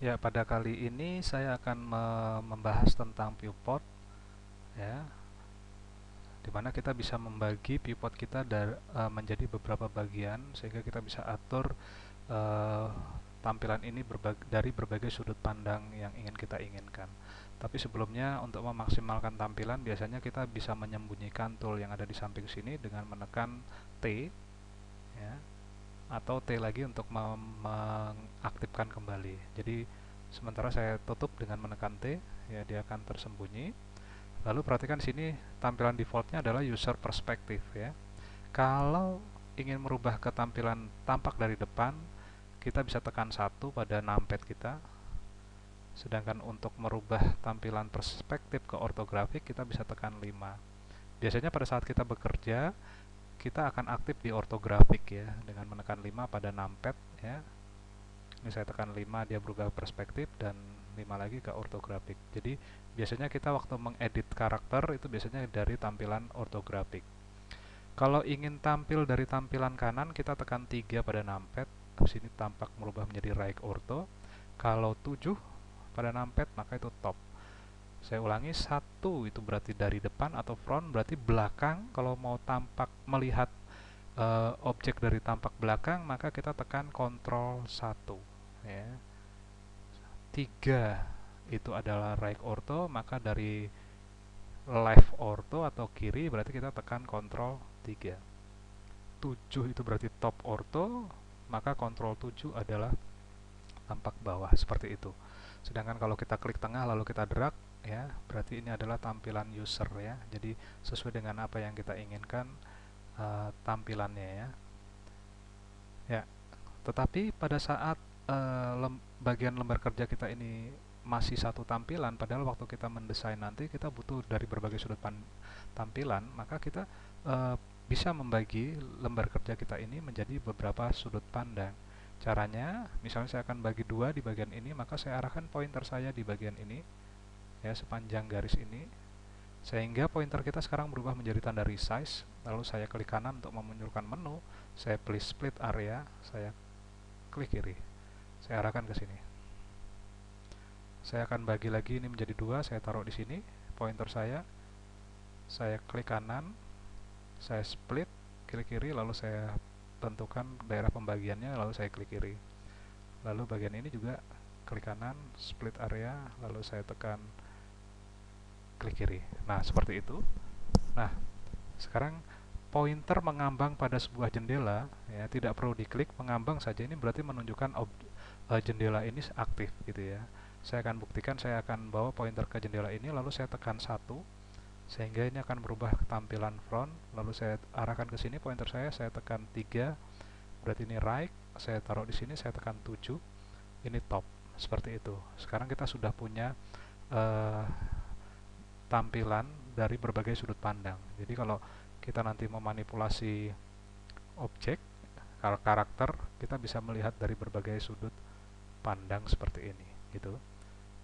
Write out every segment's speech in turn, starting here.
Ya, pada kali ini saya akan membahas tentang viewport, ya, di mana kita bisa membagi viewport kita menjadi beberapa bagian sehingga kita bisa atur eh, tampilan ini dari berbagai sudut pandang yang ingin kita inginkan. Tapi sebelumnya untuk memaksimalkan tampilan biasanya kita bisa menyembunyikan tool yang ada di samping sini dengan menekan T, ya, atau T lagi untuk mengaktifkan kembali. Jadi sementara saya tutup dengan menekan T, ya dia akan tersembunyi. Lalu perhatikan sini tampilan defaultnya adalah user perspective, ya. Kalau ingin merubah ke tampilan tampak dari depan, kita bisa tekan 1 pada numpad kita. Sedangkan untuk merubah tampilan perspektif ke ortografik kita bisa tekan 5. Biasanya pada saat kita bekerja, kita akan aktif di ortografik, ya, dengan menekan 5 pada numpad, ya. Ini saya tekan 5 dia berubah perspektif, dan 5 lagi ke ortografik. Jadi biasanya kita waktu mengedit karakter itu biasanya dari tampilan ortografik. Kalau ingin tampil dari tampilan kanan, kita tekan 3 pada numpad. Sini tampak merubah menjadi right ortho. Kalau 7 pada numpad, maka itu top. Saya ulangi, 1 itu berarti dari depan atau front, berarti belakang. Kalau mau tampak melihat objek dari tampak belakang, maka kita tekan Ctrl 1, ya. 3 itu adalah right ortho, maka dari left ortho atau kiri berarti kita tekan Ctrl 3. 7 itu berarti top ortho, maka Ctrl 7 adalah tampak bawah, seperti itu. Sedangkan kalau kita klik tengah lalu kita drag, ya, berarti ini adalah tampilan user, ya. Jadi sesuai dengan apa yang kita inginkan tampilannya, ya. Ya, tetapi pada saat bagian lembar kerja kita ini masih satu tampilan, padahal waktu kita mendesain nanti kita butuh dari berbagai sudut tampilan, maka kita uh, bisa membagi lembar kerja kita ini menjadi beberapa sudut pandang. Caranya, misalnya saya akan bagi dua di bagian ini, maka saya arahkan pointer saya di bagian ini, ya, sepanjang garis ini, sehingga pointer kita sekarang berubah menjadi tanda resize. Lalu saya klik kanan untuk memunculkan menu, saya pilih split area, saya klik kiri, saya arahkan ke sini. Saya akan bagi lagi ini menjadi dua, saya taruh di sini pointer saya klik kanan, saya split, klik kiri, lalu saya tentukan daerah pembagiannya, lalu saya klik kiri. Lalu bagian ini juga klik kanan, split area, lalu saya tekan klik kiri. Nah, seperti itu. Nah, sekarang pointer mengambang pada sebuah jendela, ya, tidak perlu diklik, mengambang saja, ini berarti menunjukkan jendela ini aktif, gitu, ya. Saya akan buktikan, saya akan bawa pointer ke jendela ini, lalu saya tekan 1, sehingga ini akan berubah tampilan front. Lalu saya arahkan ke sini pointer saya tekan 3, berarti ini right, saya taruh di sini, saya tekan 7, ini top. Seperti itu. Sekarang kita sudah punya uh, tampilan dari berbagai sudut pandang. Jadi kalau kita nanti memanipulasi objek karakter, kita bisa melihat dari berbagai sudut pandang seperti ini, gitu.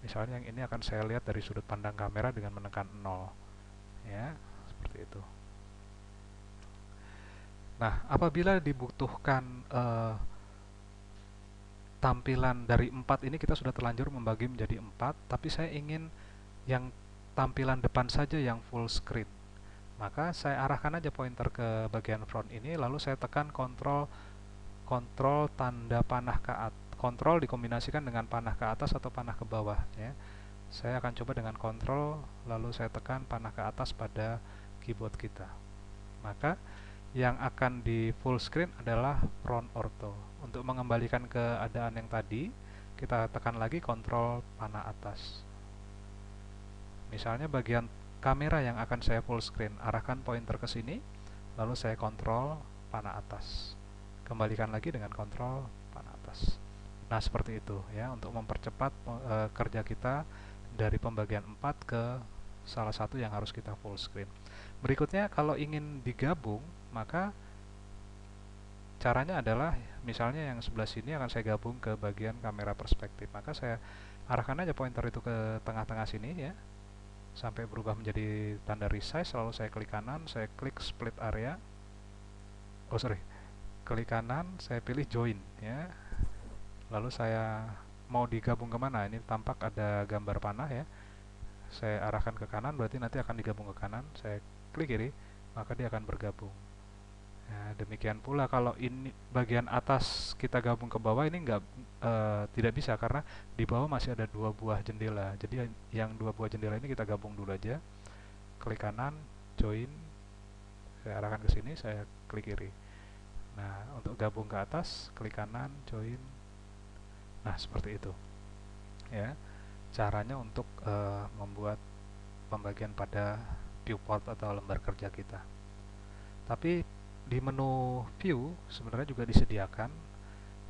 Misalnya yang ini akan saya lihat dari sudut pandang kamera dengan menekan 0, ya, seperti itu. Nah, apabila dibutuhkan tampilan dari 4 ini, kita sudah terlanjur membagi menjadi 4, tapi saya ingin yang tampilan depan saja yang full screen. Maka saya arahkan aja pointer ke bagian front ini, lalu saya tekan kontrol tanda panah ke atas. Kontrol dikombinasikan dengan panah ke atas atau panah ke bawah, ya. Saya akan coba dengan kontrol, lalu saya tekan panah ke atas pada keyboard kita. Maka yang akan di full screen adalah front ortho. Untuk mengembalikan keadaan yang tadi, kita tekan lagi kontrol panah atas. Misalnya bagian kamera yang akan saya full screen, arahkan pointer ke sini, lalu saya kontrol panah atas. Kembalikan lagi dengan kontrol panah atas. Nah, seperti itu, ya, untuk mempercepat kerja kita dari pembagian 4 ke salah satu yang harus kita full screen. Berikutnya, kalau ingin digabung, maka caranya adalah misalnya yang sebelah sini akan saya gabung ke bagian kamera perspektif. Maka saya arahkan aja pointer itu ke tengah-tengah sini, ya, sampai berubah menjadi tanda resize. Lalu saya klik kanan, saya klik split area. Klik kanan, saya pilih join, ya. Lalu saya mau digabung kemana. Ini tampak ada gambar panah ya, saya arahkan ke kanan, berarti nanti akan digabung ke kanan. Saya klik kiri, maka dia akan bergabung. Ya, demikian pula kalau ini bagian atas kita gabung ke bawah, ini tidak bisa karena di bawah masih ada dua buah jendela. Jadi yang dua buah jendela ini kita gabung dulu aja. Klik kanan, join, saya arahkan ke sini, saya klik kiri. Nah, untuk gabung ke atas, klik kanan, join. Nah, seperti itu. Ya, caranya untuk membuat pembagian pada viewport atau lembar kerja kita. Tapi di menu view sebenarnya juga disediakan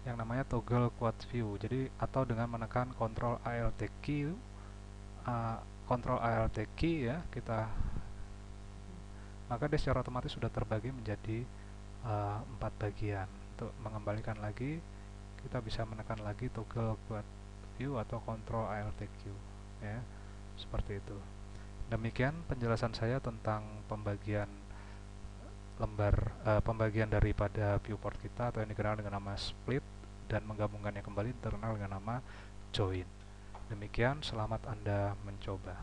yang namanya toggle quad view. Jadi atau dengan menekan Ctrl Alt key, Ctrl Alt key ya, maka dia secara otomatis sudah terbagi menjadi 4 bagian. Untuk mengembalikan lagi, kita bisa menekan lagi toggle quad view atau Ctrl Alt Q ya, seperti itu. Demikian penjelasan saya tentang pembagian daripada viewport kita, atau yang dikenal dengan nama split, dan menggabungkannya kembali terkenal dengan nama join. Demikian, selamat Anda mencoba.